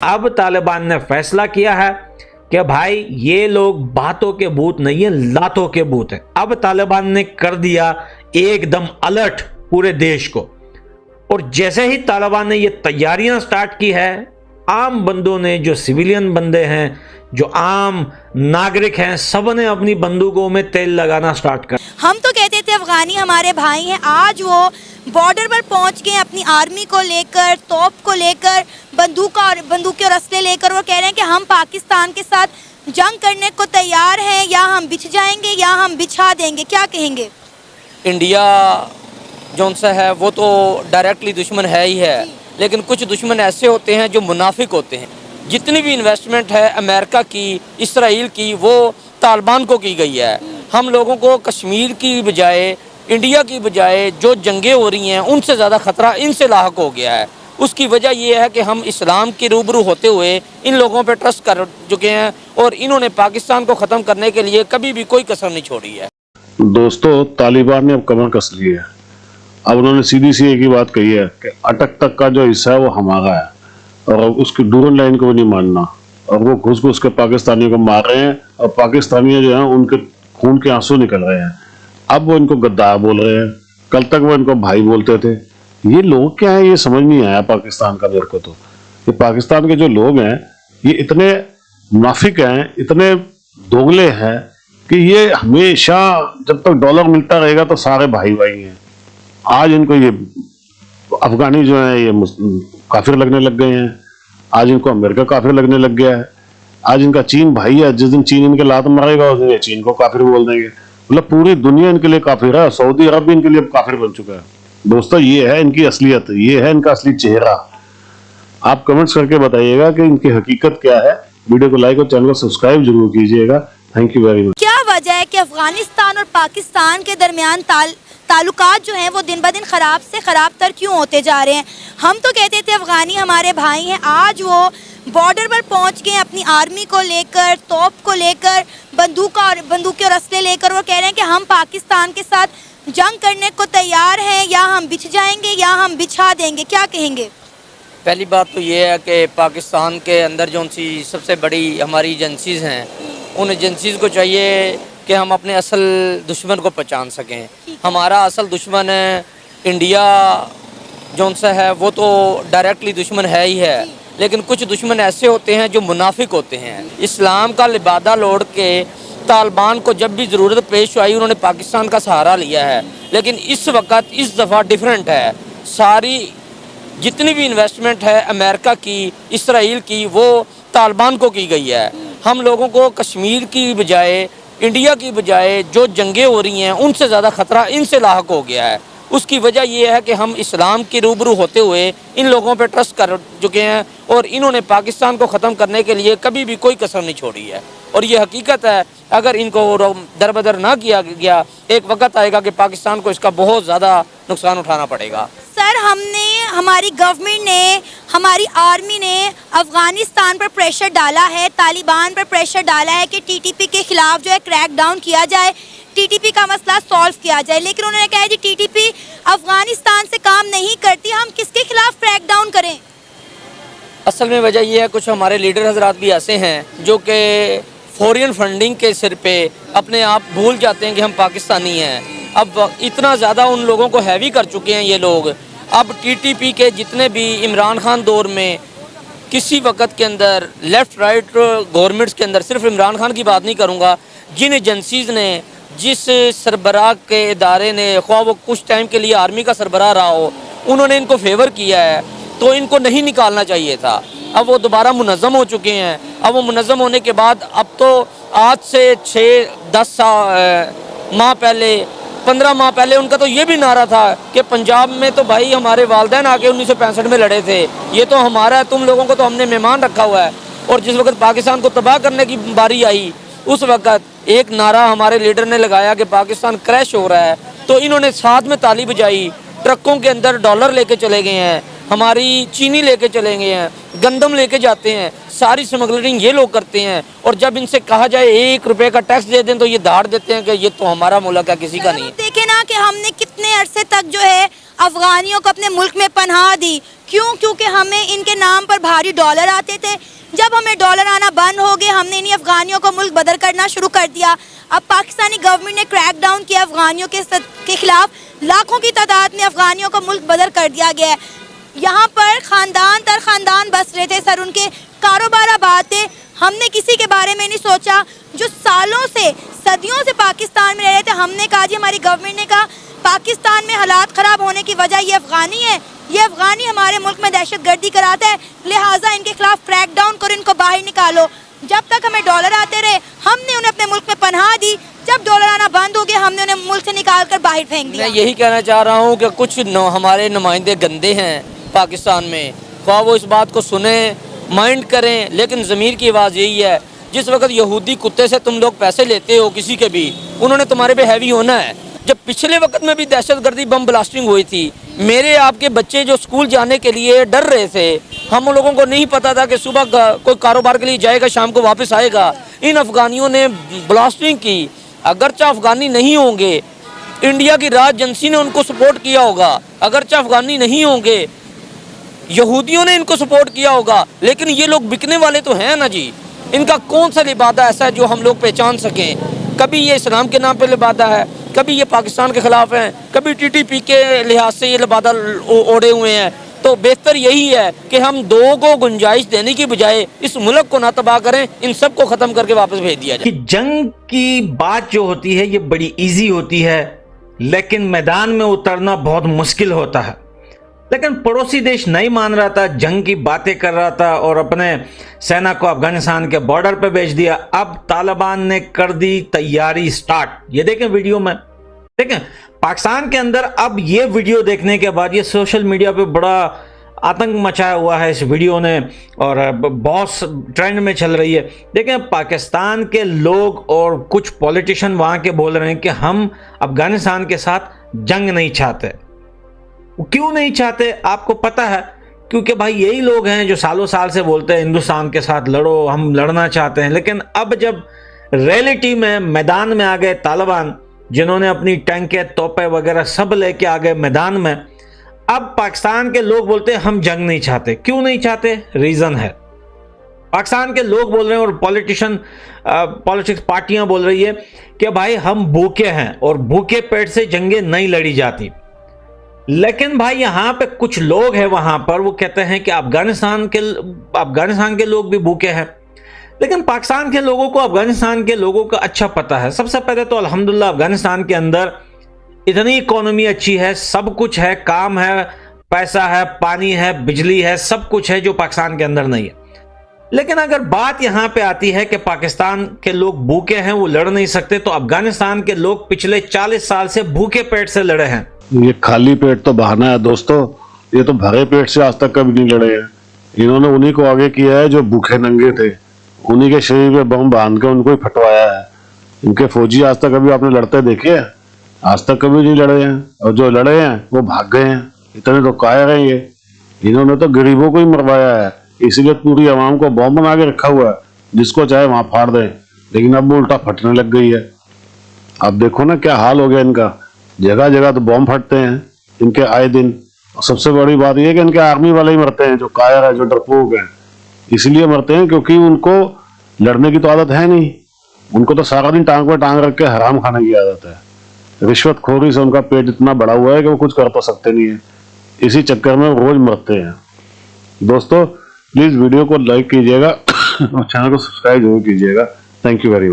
अब तालिबान ने फैसला किया है कि भाई ये लोग बातों के भूत नहीं है, लातों के भूत है। अब तालिबान ने कर दिया एकदम अलर्ट पूरे देश को, और जैसे ही तालिबान ने ये तैयारियां स्टार्ट की है, आम बंदों ने, जो सिविलियन बंदे हैं, जो आम नागरिक हैं, सब ने अपनी बंदूकों में तेल लगाना स्टार्ट कर। हम तो कहते थे अफगानी हमारे भाई हैं, आज वो बॉर्डर पर पहुंच गए अपनी आर्मी को लेकर, तोप को लेकर, बंदूकें और असले लेकर। वो कह रहे हैं कि हम पाकिस्तान के साथ जंग करने को तैयार हैं, या हम बिछ जाएंगे या हम बिछा देंगे। क्या कहेंगे? इंडिया जौन सा है वो तो डायरेक्टली दुश्मन है ही है, लेकिन कुछ दुश्मन ऐसे होते हैं जो मुनाफिक होते हैं। जितनी भी इन्वेस्टमेंट है अमेरिका की, इसराइल की, वो तालिबान को की गई है। हम लोगों को कश्मीर की बजाय, इंडिया की बजाय जो जंगें हो रही हैं उनसे ज़्यादा ख़तरा इनसे लाहक हो गया है। उसकी वजह यह है कि हम इस्लाम के रूबरू होते हुए इन लोगों पर ट्रस्ट कर चुके हैं, और इन्होंने पाकिस्तान को ख़त्म करने के लिए कभी भी कोई कसर नहीं छोड़ी है। दोस्तों, तालिबान ने अब कमर कस ली है। अब उन्होंने सीधी सी एक ही बात कही है कि अटक तक का जो हिस्सा है वो हमारा है, और उसकी डूरन लाइन को भी नहीं मानना। और वो घुस घुस के पाकिस्तानियों को मार रहे हैं, और पाकिस्तानी जो हैं उनके खून के आंसू निकल रहे हैं। अब वो इनको गद्दार बोल रहे हैं, कल तक वो इनको भाई बोलते थे। ये लोग क्या है, ये समझ नहीं आया पाकिस्तान का मेरे को। तो ये पाकिस्तान के जो लोग हैं ये इतने मुनाफिक हैं, इतने दोगले हैं कि ये हमेशा जब तक डॉलर मिलता रहेगा तो सारे भाई भाई हैं। आज इनको ये अफगानी जो है ये काफिर लगने लग गए हैं, आज इनको अमेरिका काफिर लगने लग गया है, आज इनका चीन भाई है। जिस दिन चीन इनके लात मारेगा उस दिन ये चीन को काफिर बोल देंगे। मतलब पूरी दुनिया इनके लिए काफिर है, सऊदी अरब भी इनके लिए काफिर बन चुका है। दोस्तों, ये है इनकी असलियत, ये है इनका असली चेहरा। आप कमेंट्स करके बताइएगा कि इनकी हकीकत क्या है। वीडियो को लाइक और चैनल को सब्सक्राइब जरूर कीजिएगा। Thank you very much. क्या वजह है कि अफगानिस्तान और पाकिस्तान के दरमियान ताल्लुकात जो हैं वो दिन ब दिन ख़राब से ख़राब तर क्यों होते जा रहे हैं? हम तो कहते थे अफगानी हमारे भाई हैं, आज वो बॉर्डर पर पहुंच गए अपनी आर्मी को लेकर, तोप को लेकर, बंदूकें और असले लेकर। वो कह रहे हैं कि हम पाकिस्तान के साथ जंग करने को तैयार हैं, या हम बिछ जाएंगे या हम बिछा देंगे। क्या कहेंगे? पहली बात तो ये है कि पाकिस्तान के अंदर जो सी सबसे बड़ी हमारी एजेंसीज़ हैं, उन एजेंसीज़ को चाहिए कि हम अपने असल दुश्मन को पहचान सकें। हमारा असल दुश्मन इंडिया जौन सा है वो तो डायरेक्टली दुश्मन है ही है, लेकिन कुछ दुश्मन ऐसे होते हैं जो मुनाफिक होते हैं। इस्लाम का लिबादा लोड़ के तालिबान को जब भी ज़रूरत पेश आई उन्होंने पाकिस्तान का सहारा लिया है, लेकिन इस वक्त इस दफ़ा डिफरेंट है। सारी जितनी भी इन्वेस्टमेंट है अमेरिका की, इसराइल की, वो तालिबान को की गई है। हम लोगों को कश्मीर की बजाय, इंडिया की बजाय जो जंगें हो रही हैं उनसे ज़्यादा ख़तरा इनसे लाहक हो गया है। उसकी वजह यह है कि हम इस्लाम के रूबरू होते हुए इन लोगों पर ट्रस्ट कर चुके हैं, और इन्होंने पाकिस्तान को ख़त्म करने के लिए कभी भी कोई कसर नहीं छोड़ी है। और ये हकीकत है, अगर इनको दरबदर ना किया गया, एक वक्त आएगा कि पाकिस्तान को इसका बहुत ज़्यादा नुकसान उठाना पड़ेगा। सर, हमारी गवर्नमेंट ने, हमारी आर्मी ने अफगानिस्तान पर प्रेशर डाला है, तालिबान पर प्रेशर डाला है कि टीटीपी के खिलाफ जो है क्रैक डाउन किया जाए, टीटीपी का मसला सॉल्व किया जाए। लेकिन उन्होंने कहा है जी टीटीपी अफगानिस्तान से काम नहीं करती, हम किसके खिलाफ क्रैक डाउन करें? असल में वजह यह है, कुछ हमारे लीडर हजरात भी ऐसे हैं जो कि फॉरेन फंडिंग के सिर पे अपने आप भूल जाते हैं कि हम पाकिस्तानी हैं। अब इतना ज़्यादा उन लोगों को हैवी कर चुके हैं ये लोग। अब टीटीपी के जितने भी इमरान खान दौर में किसी वक्त के अंदर लेफ़्ट राइट गवर्नमेंट्स के अंदर, सिर्फ इमरान खान की बात नहीं करूँगा, जिन एजेंसीज़ ने, जिस सरबराह के इदारे ने, ख्वाह वो कुछ टाइम के लिए आर्मी का सरबराह रहा हो, उन्होंने इनको फेवर किया है, तो इनको नहीं निकालना चाहिए था। अब वो दोबारा मुनज़्ज़म हो चुके हैं। अब वो मुनज़्ज़म होने के बाद अब तो आज से 6-10 माह पहले, 15 माह पहले उनका तो ये भी नारा था कि पंजाब में तो भाई हमारे वालिदैन आके 1965 में लड़े थे, ये तो हमारा है, तुम लोगों को तो हमने मेहमान रखा हुआ है। और जिस वक्त पाकिस्तान को तबाह करने की बारी आई, उस वक्त एक नारा हमारे लीडर ने लगाया कि पाकिस्तान क्रैश हो रहा है, तो इन्होंने साथ में ताली बजाई, ट्रकों के अंदर डॉलर लेके चले गए हैं, हमारी चीनी लेके चले गए हैं, गंदम लेके जाते हैं, सारी स्मगलिंग ये लोग करते हैं। और जब इनसे कहा जाए 1 रुपये का टैक्स दे दें तो ये दाड़ देते हैं कि ये तो हमारा मुल्क है, किसी का नहीं। देखे ना कि हमने इतने अरसे तक जो है अफ़गानियों को अपने मुल्क में पनाह दी। क्यों? क्योंकि हमें इनके नाम पर भारी डॉलर आते थे। जब हमें डॉलर आना बंद हो गए, हमने इन्हीं अफ़गानियों को मुल्क बदर करना शुरू कर दिया। अब पाकिस्तानी गवर्नमेंट ने क्रैक डाउन किया अफ़गानियों के खिलाफ, लाखों की तादाद में अफ़गानियों को मुल्क बदर कर दिया गया है। यहाँ पर ख़ानदान दर ख़ानदान बस रहे थे सर, उनके कारोबार आबाद थे। हमने किसी के बारे में नहीं सोचा जो सालों से सदियों से पाकिस्तान में रह रहे थे। हमने कहा जी, हमारी गवर्नमेंट ने कहा पाकिस्तान में हालात ख़राब होने की वजह ये अफ़गानी है, ये अफ़गानी हमारे मुल्क में दहशत गर्दी कराता है, लिहाजा इनके खिलाफ क्रैक डाउन करो, इनको बाहर निकालो। जब तक हमें डॉलर आते रहे, हमने उन्हें अपने मुल्क में पनाह दी। जब डॉलर आना बंद हो गया, हमने उन्हें मुल्क से निकाल कर बाहर फेंक दिया। मैं यही कहना चाह रहा हूँ कि कुछ हमारे नुमाइंदे गंदे हैं पाकिस्तान में, ख्वाह वो इस बात को सुने, माइंड करें, लेकिन ज़मीर की आवाज़ यही है, जिस वक्त यहूदी कुत्ते से तुम लोग पैसे लेते हो किसी के भी, उन्होंने तुम्हारे पे हैवी होना है। जब पिछले वक्त में भी दहशतगर्दी बम ब्लास्टिंग हुई थी, मेरे आपके बच्चे जो स्कूल जाने के लिए डर रहे थे, हम लोगों को नहीं पता था कि सुबह कोई कारोबार के लिए जाएगा, शाम को वापस आएगा। इन अफ़गानियों ने ब्लास्टिंग की। अगरचे अफ़गानी नहीं होंगे, इंडिया की राज एजेंसी ने उनको सपोर्ट किया होगा, अगरचे अफ़गानी नहीं होंगे, यहूदियों ने इनको सपोर्ट किया होगा, लेकिन ये लोग बिकने वाले तो हैं ना जी। इनका कौन सा लिबादा ऐसा है जो हम लोग पहचान सकें? कभी ये इस्लाम के नाम पे लिबादा है, कभी ये पाकिस्तान के ख़िलाफ़ हैं, कभी TTP के लिहाज से ये लिबादा ओढ़े हुए हैं। तो बेहतर यही है कि हम दो को गुंजाइश देने की बजाय इस मुल्क को ना तबाह करें, इन सब को ख़त्म करके वापस भेज दिया जाए। कि जंग की बात जो होती है ये बड़ी इजी होती है, लेकिन मैदान में उतरना बहुत मुश्किल होता है। लेकिन पड़ोसी देश नहीं मान रहा था, जंग की बातें कर रहा था और अपने सेना को अफगानिस्तान के बॉर्डर पे भेज दिया। अब तालिबान ने कर दी तैयारी स्टार्ट। ये देखें वीडियो में, देखें पाकिस्तान के अंदर अब ये वीडियो देखने के बाद ये सोशल मीडिया पे बड़ा आतंक मचाया हुआ है इस वीडियो ने और बहुत ट्रेंड में चल रही है। देखें पाकिस्तान के लोग और कुछ पॉलिटिशियन वहाँ के बोल रहे हैं कि हम अफगानिस्तान के साथ जंग नहीं चाहते। क्यों नहीं चाहते आपको पता है? क्योंकि भाई यही लोग हैं जो सालों साल से बोलते हैं हिंदुस्तान के साथ लड़ो, हम लड़ना चाहते हैं। लेकिन अब जब रियलिटी में मैदान में आ गए तालिबान, जिन्होंने अपनी टैंकें तोपे वगैरह सब लेके आ गए मैदान में, अब पाकिस्तान के लोग बोलते हैं हम जंग नहीं चाहते। क्यों नहीं चाहते? रीजन है, पाकिस्तान के लोग बोल रहे हैं और पॉलिटिक्स पार्टियां बोल रही है कि भाई हम भूखे हैं और भूखे पेट से जंगें नहीं लड़ी जाती। लेकिन भाई यहाँ पे कुछ लोग हैं वहां पर, वो कहते हैं कि अफगानिस्तान के लोग भी भूखे हैं। लेकिन पाकिस्तान के लोगों को अफगानिस्तान के लोगों का अच्छा पता है। सबसे पहले तो अल्हम्दुलिल्लाह अफगानिस्तान के अंदर इतनी इकोनॉमी अच्छी है, सब कुछ है, काम है, पैसा है, पानी है, बिजली है, सब कुछ है जो पाकिस्तान के अंदर नहीं है। लेकिन अगर बात यहाँ पे आती है कि पाकिस्तान के लोग भूखे हैं, वो लड़ नहीं सकते, तो अफगानिस्तान के लोग पिछले 40 साल से भूखे पेट से लड़े हैं। ये खाली पेट तो बहाना है दोस्तों, ये तो भरे पेट से आज तक कभी नहीं लड़े हैं। इन्होंने उन्हीं को आगे किया है जो भूखे नंगे थे, उन्हीं के शरीर पे बम बांध के उनको ही फटवाया है। इनके फौजी आज तक कभी आपने लड़ते देखे हैं? आज तक कभी नहीं लड़े हैं, और जो लड़े हैं वो भाग गए हैं। इतने तो कायर हैं ये। इन्होंने तो गरीबों को ही मरवाया है, इसीलिए पूरी आवाम को बम बना के रखा हुआ है, जिसको चाहे वहां फाड़ दें। लेकिन अब वो उल्टा फटने लग गई है। अब देखो ना क्या हाल हो गया इनका, जगह जगह तो बम फटते हैं इनके आए दिन। और सबसे बड़ी बात यह है कि इनके आर्मी वाले ही मरते हैं, जो कायर है, जो डरपोक हैं। इसलिए मरते हैं क्योंकि उनको लड़ने की तो आदत है नहीं, उनको तो सारा दिन टांग पे टांग रख के हराम खाने की आदत है। रिश्वतखोरी से उनका पेट इतना बड़ा हुआ है कि वो कुछ कर तो सकते नहीं है, इसी चक्कर में रोज मरते हैं। दोस्तों प्लीज वीडियो को लाइक कीजिएगा और चैनल को सब्सक्राइब जरूर कीजिएगा। Thank you very much.